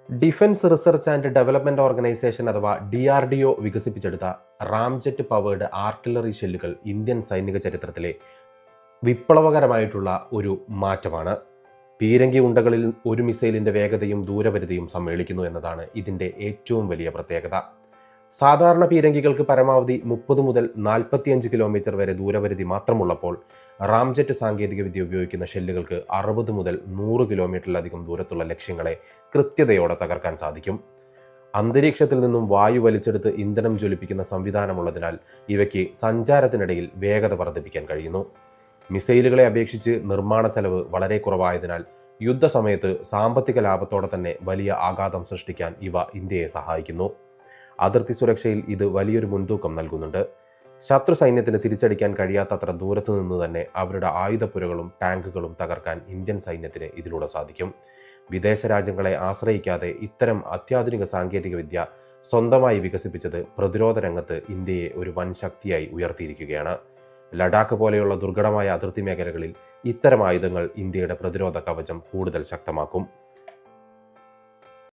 Defence research and development organisation അഥവാ DRDO വികസിപ്പിച്ചെടുത്ത ramjet powered artillery ഷെല്ലുകൾ Indian സൈനിക ചരിത്രത്തിലെ വിപ്ലവകരമായിട്ടുള്ള ഒരു മാറ്റമാണ്. പീരങ്കി ഉണ്ടകളിൽ ഒരു മിസൈലിന്റെ വേഗതയും ദൂരപരിധിയും സമ്മേളിക്കുന്നു എന്നതാണ് ഇതിന്റെ ഏറ്റവും വലിയ പ്രത്യേകത. സാധാരണ പീരങ്കികൾക്ക് പരമാവധി 30 മുതൽ 45 കിലോമീറ്റർ വരെ ദൂരപരിധി മാത്രമുള്ളപ്പോൾ റാംജെറ്റ് സാങ്കേതികവിദ്യ ഉപയോഗിക്കുന്ന ഷെല്ലുകൾക്ക് 60 മുതൽ 100 കിലോമീറ്ററിലധികം ദൂരത്തുള്ള ലക്ഷ്യങ്ങളെ കൃത്യതയോടെ തകർക്കാൻ സാധിക്കും. അന്തരീക്ഷത്തിൽ നിന്നും വായു വലിച്ചെടുത്ത് ഇന്ധനം ജ്വലിപ്പിക്കുന്ന സംവിധാനമുള്ളതിനാൽ ഇവയ്ക്ക് സഞ്ചാരത്തിനിടയിൽ വേഗത വർദ്ധിപ്പിക്കാൻ കഴിയുന്നു. മിസൈലുകളെ അപേക്ഷിച്ച് നിർമ്മാണ ചെലവ് വളരെ കുറവായതിനാൽ യുദ്ധസമയത്ത് സാമ്പത്തിക ലാഭത്തോടെ തന്നെ വലിയ ആഘാതം സൃഷ്ടിക്കാൻ ഇവ ഇന്ത്യയെ സഹായിക്കുന്നു. അതിർത്തി സുരക്ഷയിൽ ഇത് വലിയൊരു മുൻതൂക്കം നൽകുന്നുണ്ട്. ശത്രു സൈന്യത്തിന് തിരിച്ചടിക്കാൻ കഴിയാത്തത്ര ദൂരത്തു നിന്ന് തന്നെ അവരുടെ ആയുധപ്പുരകളും ടാങ്കുകളും തകർക്കാൻ ഇന്ത്യൻ സൈന്യത്തിന് ഇതിലൂടെ സാധിക്കും. വിദേശ രാജ്യങ്ങളെ ആശ്രയിക്കാതെ ഇത്തരം അത്യാധുനിക സാങ്കേതികവിദ്യ സ്വന്തമായി വികസിപ്പിച്ചത് പ്രതിരോധ രംഗത്ത് ഇന്ത്യയെ ഒരു വൻ ശക്തിയായി ഉയർത്തിയിരിക്കുകയാണ്. ലഡാക്ക് പോലെയുള്ള ദുർഘടമായ അതിർത്തി മേഖലകളിൽ ഇത്തരം ആയുധങ്ങൾ ഇന്ത്യയുടെ പ്രതിരോധ കവചം കൂടുതൽ ശക്തമാക്കും.